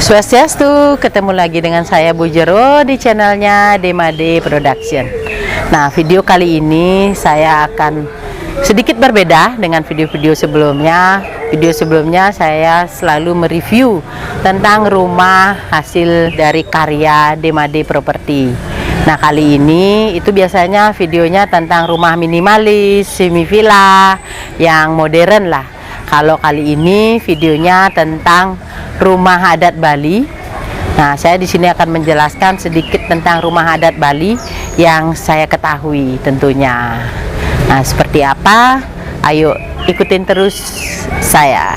Swastiastu, ketemu lagi dengan saya Bu Jero di channelnya Demade Production. Nah, video kali ini saya akan sedikit berbeda dengan video-video sebelumnya. Video sebelumnya saya selalu mereview tentang rumah hasil dari karya Demade Property. Nah, kali ini itu biasanya videonya tentang rumah minimalis, semi villa, yang modern lah. Kalau kali ini videonya tentang rumah adat Bali. Nah, saya di sini akan menjelaskan sedikit tentang rumah adat Bali yang saya ketahui tentunya. Nah, seperti apa? Ayo ikutin terus saya.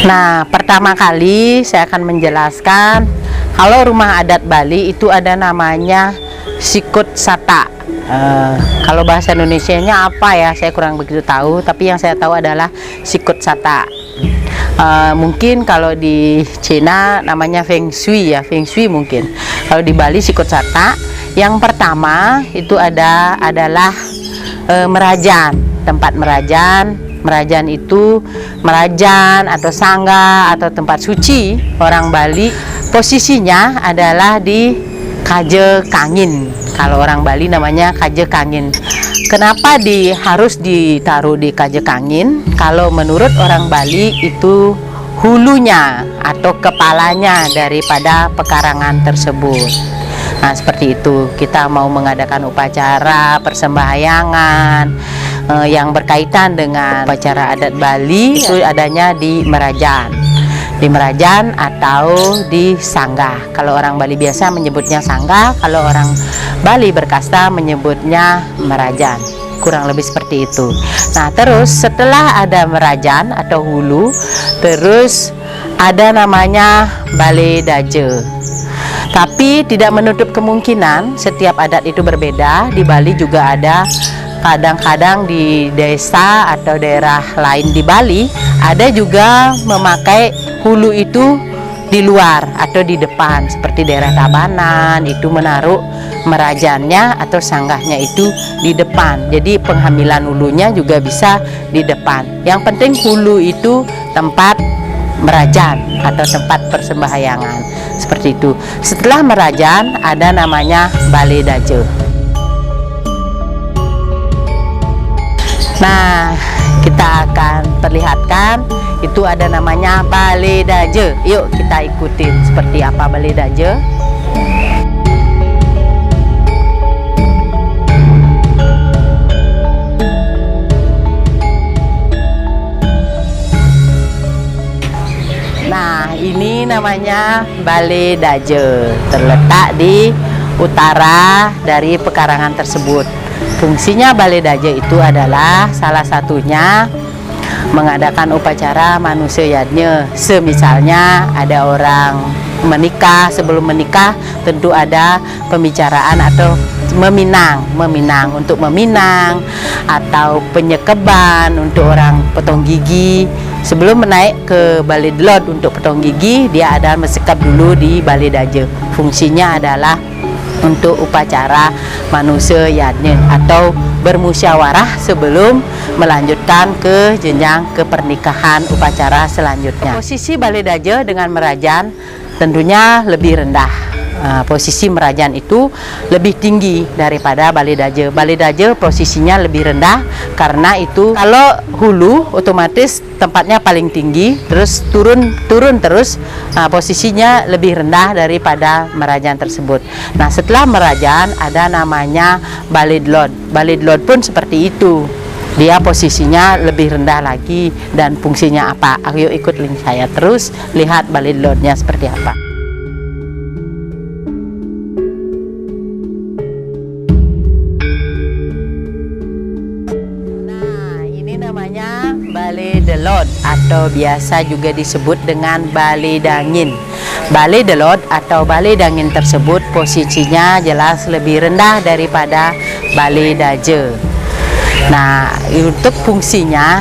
Nah, pertama kali saya akan menjelaskan kalau rumah adat Bali itu ada namanya Sikut Sata. Kalau bahasa Indonesianya apa ya, saya kurang begitu tahu, tapi yang saya tahu adalah Sikut Sata. Mungkin kalau di Cina namanya Feng Shui ya, Feng Shui mungkin. Kalau di Bali Sikut Sata. Yang pertama itu adalah merajan, tempat merajan. Merajan itu merajan atau sangga atau tempat suci orang Bali. Posisinya adalah di Kaje Kangin. Kalau orang Bali namanya Kaje Kangin. Kenapa harus ditaruh di Kaje Kangin? Kalau menurut orang Bali itu hulunya atau kepalanya daripada pekarangan tersebut. Nah, seperti itu. Kita mau mengadakan upacara persembahyangan yang berkaitan dengan upacara adat Bali itu adanya di Merajan. Di Merajan atau di Sangga. Kalau orang Bali biasa menyebutnya Sangga, kalau orang Bali berkasta menyebutnya Merajan. Kurang lebih seperti itu. Nah, terus setelah ada Merajan atau hulu, terus ada namanya Balai Daje. Tapi tidak menutup kemungkinan setiap adat itu berbeda. Di Bali juga ada, kadang-kadang di desa atau daerah lain di Bali ada juga memakai hulu itu di luar atau di depan, seperti daerah Tabanan itu menaruh merajannya atau sanggahnya itu di depan. Jadi penghamilan hulunya juga bisa di depan. Yang penting hulu itu tempat merajan atau tempat persembahyangan, seperti itu. Setelah merajan ada namanya Balai Daje. Nah, kita akan perlihatkan itu ada namanya Balai Daje. Yuk kita ikutin seperti apa Balai Daje. Nah, ini namanya Balai Daje, terletak di utara dari pekarangan tersebut. Fungsinya Balai Daje itu adalah salah satunya mengadakan upacara manusia yadnya. Semisalnya ada orang menikah, sebelum menikah tentu ada pembicaraan atau meminang untuk meminang, atau penyekeban untuk orang potong gigi. Sebelum menaik ke Balai Delot untuk potong gigi, dia ada mesekap dulu di Balai Daje. Fungsinya adalah untuk upacara manusia yadnya atau bermusyawarah sebelum melanjutkan ke jenjang kepernikahan upacara selanjutnya. Posisi Balai Daje dengan Merajan tentunya lebih rendah. Posisi Merajan itu lebih tinggi daripada Balai Daje. Balai Daje posisinya lebih rendah karena itu kalau hulu otomatis tempatnya paling tinggi, terus turun terus, posisinya lebih rendah daripada Merajan tersebut. Nah, setelah Merajan ada namanya Balai Delot. Balai Delot pun seperti itu. Dia posisinya lebih rendah lagi dan fungsinya apa? Ayo ikut link saya terus lihat Balai Delotnya seperti apa. Namanya Balai Delot atau biasa juga disebut dengan Balai Dangin. Balai Delot atau Balai Dangin tersebut posisinya jelas lebih rendah daripada Balai Daje. Nah, untuk fungsinya,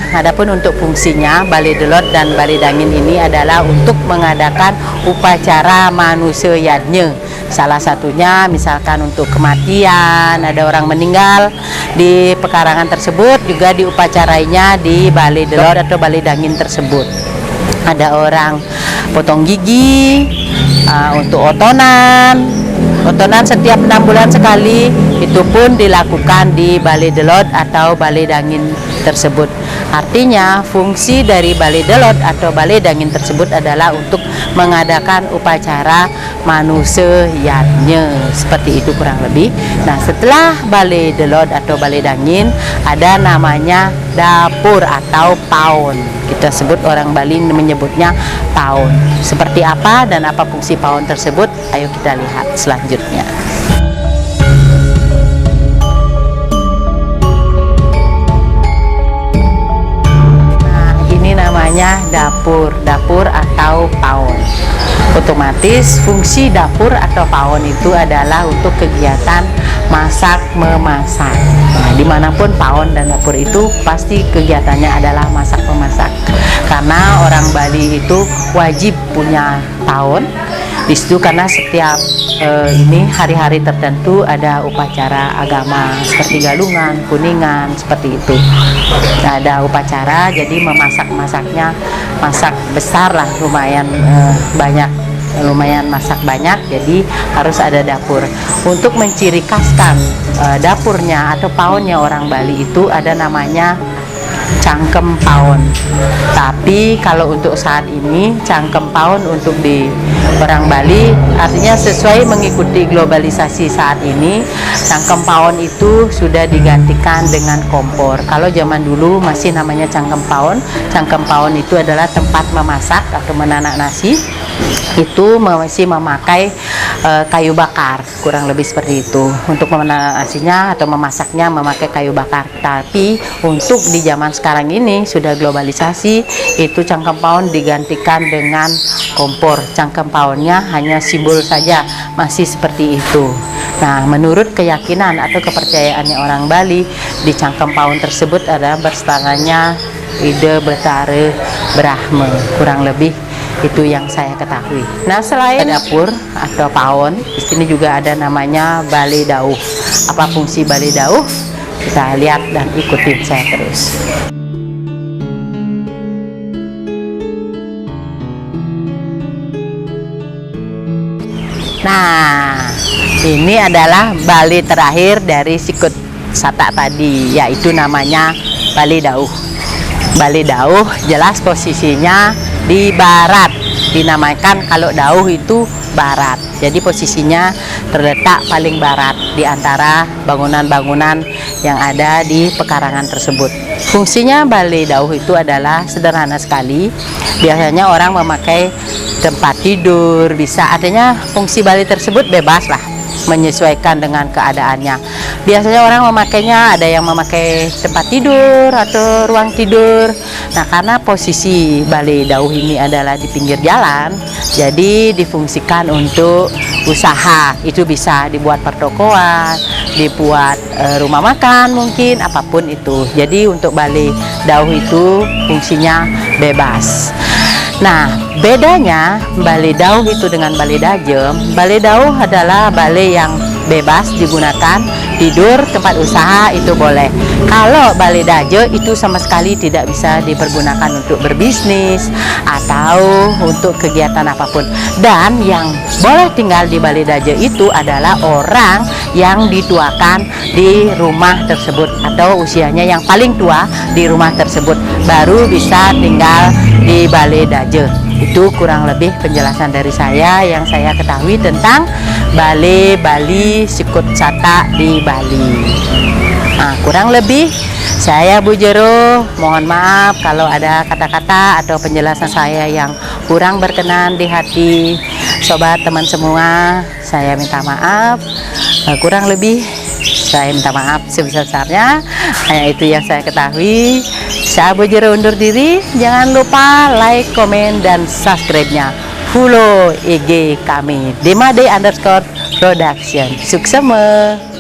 Balai Delot dan Balai Dangin ini adalah untuk mengadakan upacara manusia yadnya. Salah satunya misalkan untuk kematian, ada orang meninggal di pekarangan tersebut, juga diupacarainya di Balai Delot atau Balai Dangin tersebut. Ada orang potong gigi, Untuk otonan setiap 6 bulan sekali, itu pun dilakukan di balai delot atau balai dangin tersebut. Artinya fungsi dari balai delot atau balai dangin tersebut adalah untuk mengadakan upacara manuseyatnya, seperti itu kurang lebih. Nah, setelah balai delot atau balai dangin, ada namanya dapur atau paon. Kita sebut, orang Bali menyebutnya paon. Seperti apa dan apa fungsi paon tersebut? Ayo kita lihat selanjutnya. Nah, ini namanya dapur atau paon. Otomatis fungsi dapur atau paon itu adalah untuk kegiatan masak memasak. Nah, dimanapun paon dan dapur itu pasti kegiatannya adalah masak memasak. Karena orang Bali itu wajib punya paon di situ, karena setiap ini hari-hari tertentu ada upacara agama seperti galungan, kuningan, seperti itu. Nah, ada upacara, jadi masaknya masak besar lah, lumayan banyak. Lumayan masak banyak, jadi harus ada dapur. Untuk menciri khaskan dapurnya atau paonnya orang Bali itu ada namanya cangkem paon. Tapi kalau untuk saat ini cangkem paon untuk di orang Bali, artinya sesuai mengikuti globalisasi saat ini, cangkem paon itu sudah digantikan dengan kompor. Kalau zaman dulu masih namanya cangkem paon. Cangkem paon itu adalah tempat memasak atau menanak nasi, itu masih memakai kayu bakar, kurang lebih seperti itu. Untuk menanak nasinya atau memasaknya memakai kayu bakar. Tapi untuk di zaman sekarang ini sudah globalisasi, itu cangkem paon digantikan dengan kompor. Cangkem paonnya hanya simbol saja, masih seperti itu. Nah, menurut keyakinan atau kepercayaannya orang Bali, di cangkem paon tersebut ada berstananya Ide Betara Brahma, kurang lebih itu yang saya ketahui. Nah, selain dapur atau paon, di sini juga ada namanya balai dauh. Apa fungsi balai dauh? Kita lihat dan ikutin saya terus. Nah, ini adalah balai terakhir dari sikut Satak tadi, yaitu namanya balai dauh. Balai dauh jelas posisinya di barat, dinamakan kalau dauh itu barat. Jadi posisinya terletak paling barat di antara bangunan-bangunan yang ada di pekarangan tersebut. Fungsinya balai dauh itu adalah sederhana sekali. Biasanya orang memakai tempat tidur, bisa, artinya fungsi balai tersebut bebas lah, menyesuaikan dengan keadaannya. Biasanya orang memakainya, ada yang memakai tempat tidur atau ruang tidur. Nah, karena posisi balai dauh ini adalah di pinggir jalan, jadi difungsikan untuk usaha. Itu bisa dibuat pertokoan, dibuat rumah makan, mungkin apapun itu. Jadi untuk balai dauh itu fungsinya bebas. Nah, bedanya balai dauh itu dengan balai dajem. Balai dauh adalah balai yang bebas digunakan, tidur, tempat usaha itu boleh. Kalau balai daje itu sama sekali tidak bisa dipergunakan untuk berbisnis atau untuk kegiatan apapun. Dan yang boleh tinggal di balai daje itu adalah orang yang dituakan di rumah tersebut atau usianya yang paling tua di rumah tersebut, baru bisa tinggal di balai daje. Itu kurang lebih penjelasan dari saya yang saya ketahui tentang balai Bali Sikut Satak di Bali. Nah, kurang lebih saya Bu Jero mohon maaf kalau ada kata-kata atau penjelasan saya yang kurang berkenan di hati sobat teman semua. Saya minta maaf, kurang lebih saya minta maaf sebesar-besarnya. Hanya itu yang saya ketahui. Saya Bu Jero undur diri. Jangan lupa like, komen, dan subscribe-nya. Follow IG kami DemaDe_production. Suksema.